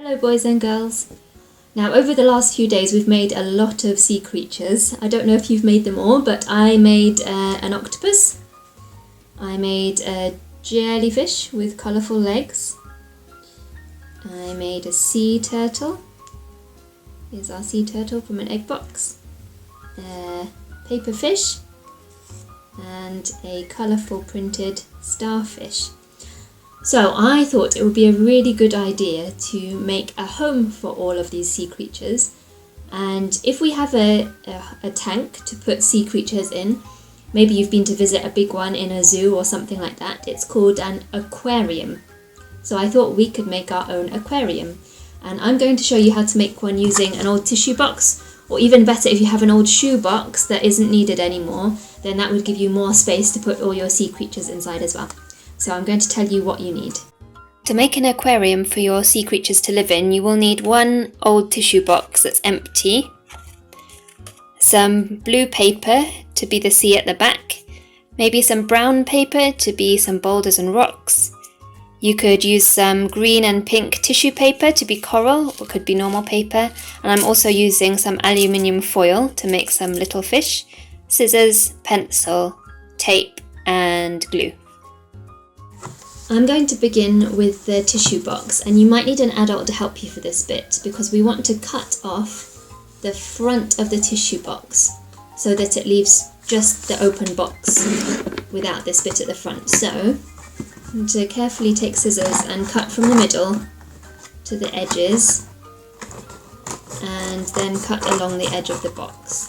Hello boys and girls. Now over the last few days we've made a lot of sea creatures. I don't know if you've made them all, but I made an octopus. I made a jellyfish with colourful legs. I made a sea turtle. Here's our sea turtle from an egg box. A paper fish and a colourful printed starfish. So I thought it would be a really good idea to make a home for all of these sea creatures, and if we have a tank to put sea creatures in, maybe you've been to visit a big one in a zoo or something like that, it's called an aquarium. So I thought we could make our own aquarium, and I'm going to show you how to make one using an old tissue box, or even better if you have an old shoe box that isn't needed anymore, then that would give you more space to put all your sea creatures inside as well. So I'm going to tell you what you need. To make an aquarium for your sea creatures to live in, you will need one old tissue box that's empty, some blue paper to be the sea at the back, maybe some brown paper to be some boulders and rocks. You could use some green and pink tissue paper to be coral, or could be normal paper, and I'm also using some aluminium foil to make some little fish, scissors, pencil, tape and glue. I'm going to begin with the tissue box, and you might need an adult to help you for this bit because we want to cut off the front of the tissue box so that it leaves just the open box without this bit at the front. So I'm going to carefully take scissors and cut from the middle to the edges and then cut along the edge of the box.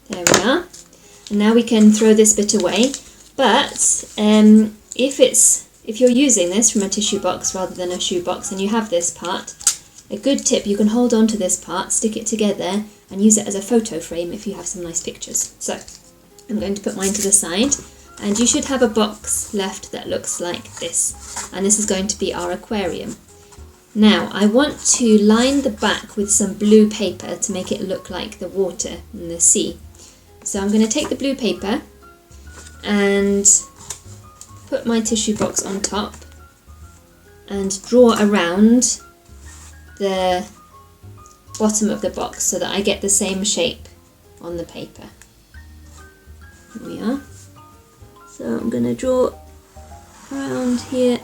There we are. And now we can throw this bit away, but if you're using this from a tissue box rather than a shoe box and you have this part, a good tip, you can hold on to this part, stick it together and use it as a photo frame if you have some nice pictures. So I'm going to put mine to the side, and you should have a box left that looks like this, and this is going to be our aquarium. Now I want to line the back with some blue paper to make it look like the water in the sea. So I'm going to take the blue paper and put my tissue box on top and draw around the bottom of the box so that I get the same shape on the paper. Here we are. So I'm going to draw around here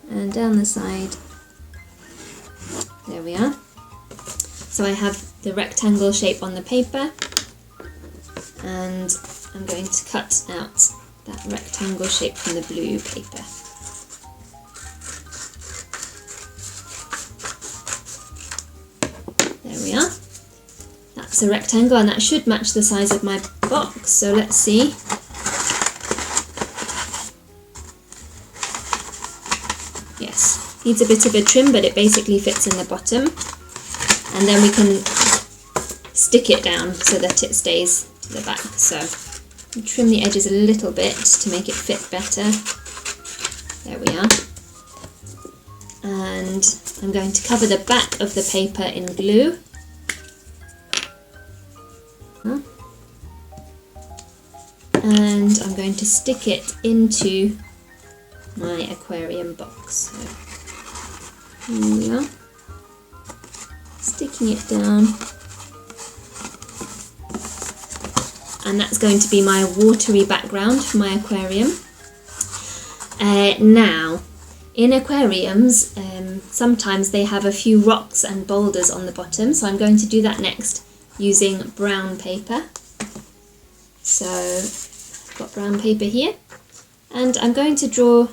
and down the side. There we are. So I have the rectangle shape on the paper, and I'm going to cut out that rectangle shape from the blue paper. There we are. That's a rectangle, and that should match the size of my box, so let's see. Yes, needs a bit of a trim, but it basically fits in the bottom, and then we can stick it down so that it stays to the back. So trim the edges a little bit to make it fit better. There we are. And I'm going to cover the back of the paper in glue. And I'm going to stick it into my aquarium box. So here we are. Sticking it down. And that's going to be my watery background for my aquarium. Now, in aquariums, sometimes they have a few rocks and boulders on the bottom, so I'm going to do that next using brown paper. So I've got brown paper here, and I'm going to draw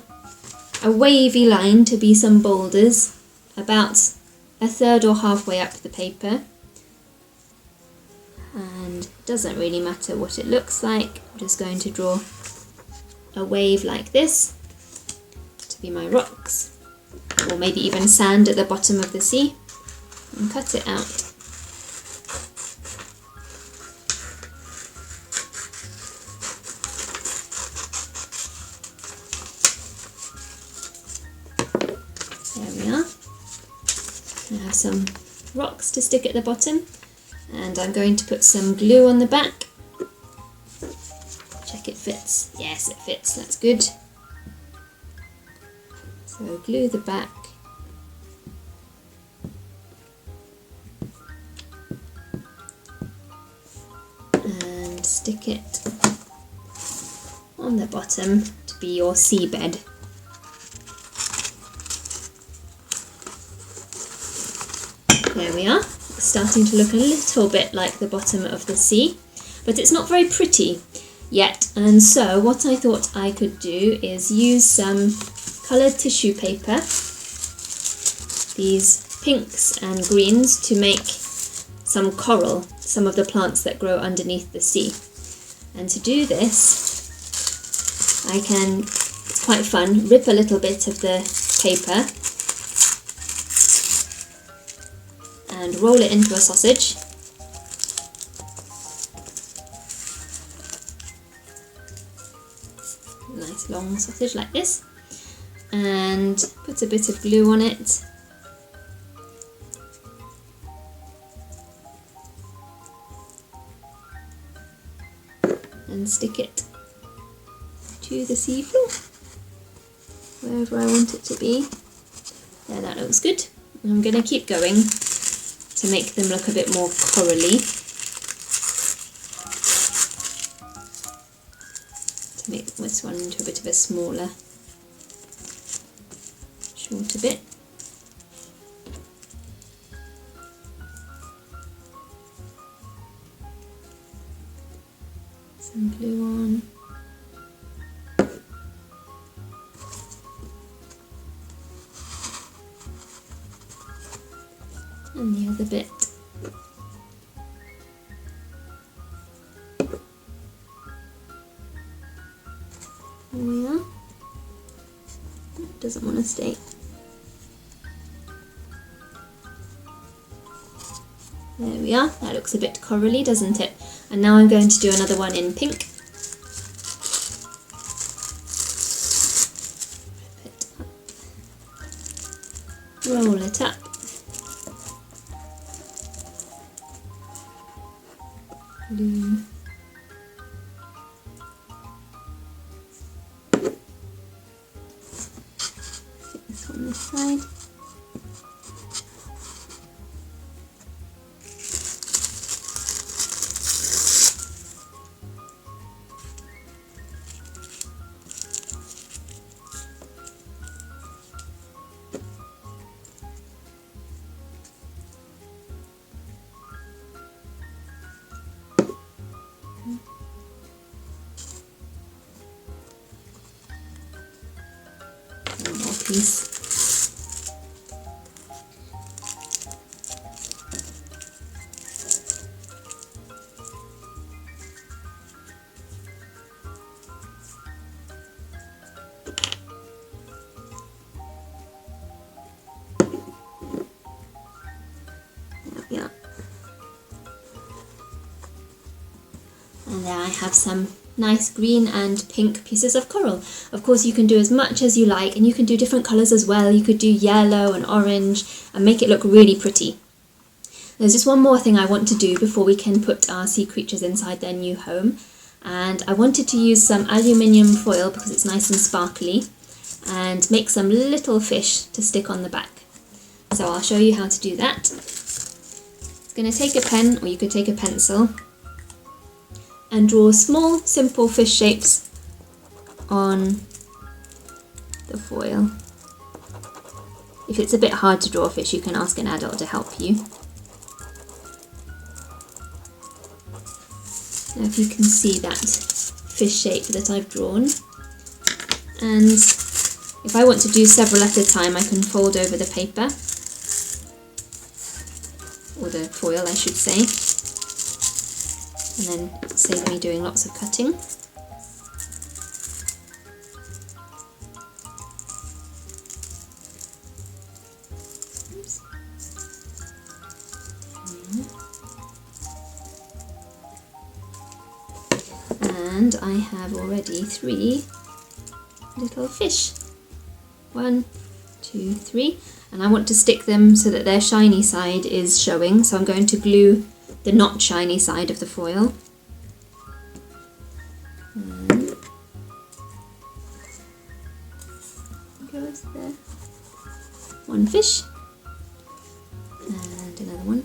a wavy line to be some boulders about a third or halfway up the paper. And it doesn't really matter what it looks like, I'm just going to draw a wave like this to be my rocks, or maybe even sand at the bottom of the sea, and cut it out. There we are. I have some rocks to stick at the bottom, and I'm going to put some glue on the back check it fits. Yes, it fits, that's good. So glue the back. And stick it on the bottom to be your seabed. There we are. It's starting to look a little bit like the bottom of the sea, but it's not very pretty yet. And so what I thought I could do is use some coloured tissue paper, these pinks and greens, to make some coral, some of the plants that grow underneath the sea. And to do this, I can, it's quite fun, rip a little bit of the paper and roll it into a sausage. Nice long sausage like this. And put a bit of glue on it. And stick it to the seafloor, wherever I want it to be. There, that looks good. And I'm going to keep going to make them look a bit more corally. To make this one into a bit of a smaller, shorter bit. Some glue on. And the other bit. There we are. It doesn't want to stay. There we are. That looks a bit corally, doesn't it? And now I'm going to do another one in pink. Roll it up. Glue. Stick this on this side. One more piece. There we are. And there I have some nice green and pink pieces of coral. Of course you can do as much as you like, and you can do different colours as well. You could do yellow and orange and make it look really pretty. There's just one more thing I want to do before we can put our sea creatures inside their new home, and I wanted to use some aluminium foil because it's nice and sparkly, and make some little fish to stick on the back. So I'll show you how to do that. It's going to take a pen, or you could take a pencil, and draw small, simple fish shapes on the foil. If it's a bit hard to draw a fish, you can ask an adult to help you. Now if you can see that fish shape that I've drawn, and if I want to do several at a time, I can fold over the paper, or the foil I should say, and then save me doing lots of cutting. Oops. And I have already 3 little fish. 1, 2, 3, and I want to stick them so that their shiny side is showing, so I'm going to glue the not shiny side of the foil. And goes there. One fish. And another one.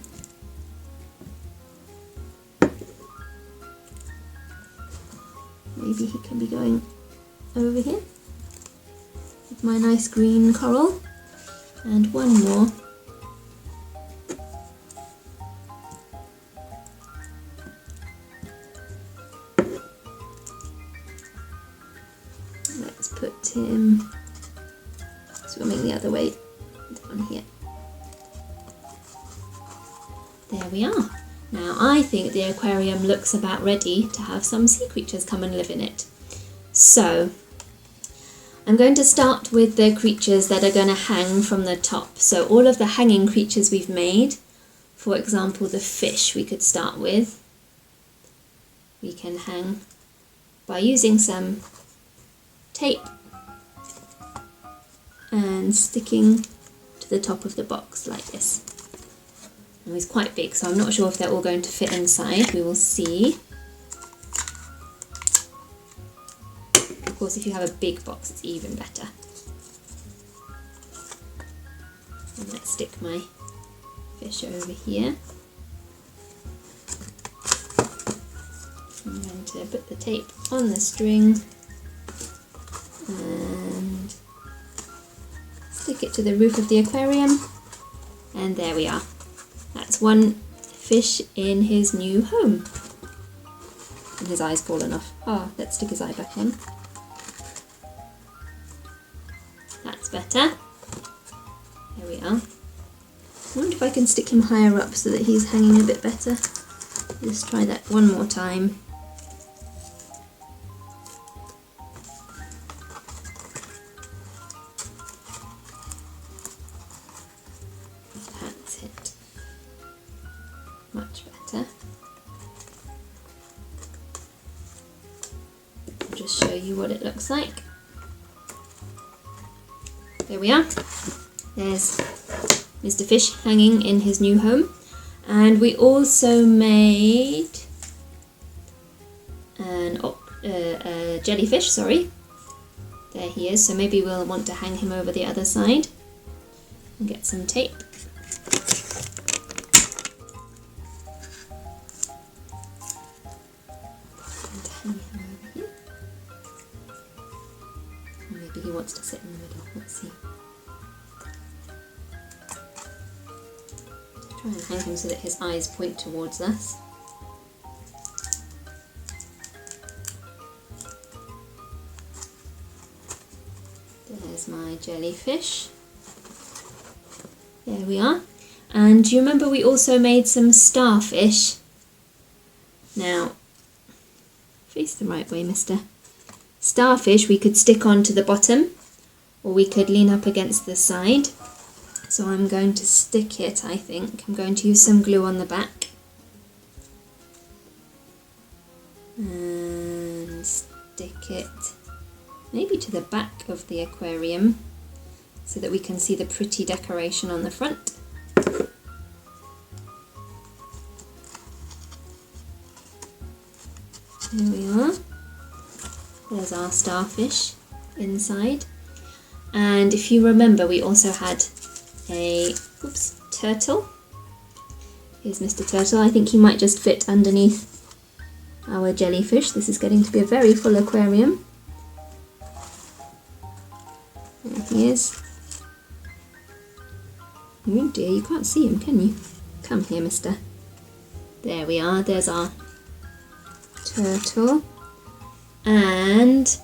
Maybe he can be going over here with my nice green coral. And one more. Let's put him swimming the other way down here. There we are. Now I think the aquarium looks about ready to have some sea creatures come and live in it. So I'm going to start with the creatures that are going to hang from the top. So all of the hanging creatures we've made, for example the fish we could start with, we can hang by using some tape and sticking to the top of the box like this. And he's quite big, so I'm not sure if they're all going to fit inside. We will see. Of course, if you have a big box, it's even better. And let's stick my fish over here. I'm going to put the tape on the string and stick it to the roof of the aquarium, and there we are. That's one fish in his new home. And his eye's fallen off. Oh, let's stick his eye back on. That's better. There we are. I wonder if I can stick him higher up so that he's hanging a bit better. Let's try that one more time. That's it. Much better. I'll just show you what it looks like. There we are. There's Mr. Fish hanging in his new home. And we also made a jellyfish, sorry. There he is, so maybe we'll want to hang him over the other side and get some tape. And hang him over here. Or maybe he wants to sit in the middle, let's see. Try and hang him so that his eyes point towards us. There's my jellyfish. There we are. And do you remember we also made some starfish? Now, face the right way, mister. Starfish we could stick onto the bottom, or we could lean up against the side. So I'm going to stick it, I think. I'm going to use some glue on the back. And stick it maybe to the back of the aquarium so that we can see the pretty decoration on the front. There we are. There's our starfish inside. And if you remember, we also had a turtle. Here's Mr. Turtle. I think he might just fit underneath our jellyfish. This is getting to be a very full aquarium. There he is. Oh dear, you can't see him, can you? Come here, mister. There we are. There's our turtle. And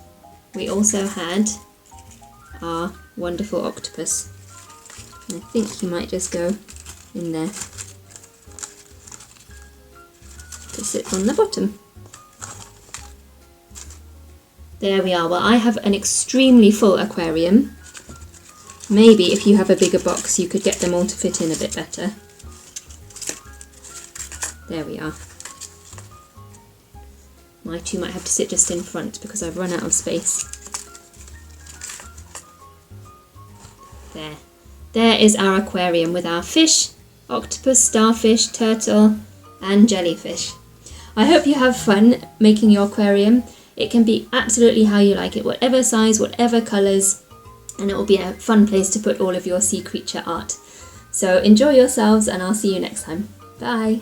we also had our wonderful octopus. I think he might just go in there to sit on the bottom. There we are. Well, I have an extremely full aquarium. Maybe if you have a bigger box, you could get them all to fit in a bit better. There we are. My two might have to sit just in front because I've run out of space. There. There is our aquarium with our fish, octopus, starfish, turtle and jellyfish. I hope you have fun making your aquarium. It can be absolutely how you like it, whatever size, whatever colours. and it will be a fun place to put all of your sea creature art. So enjoy yourselves, and I'll see you next time. Bye!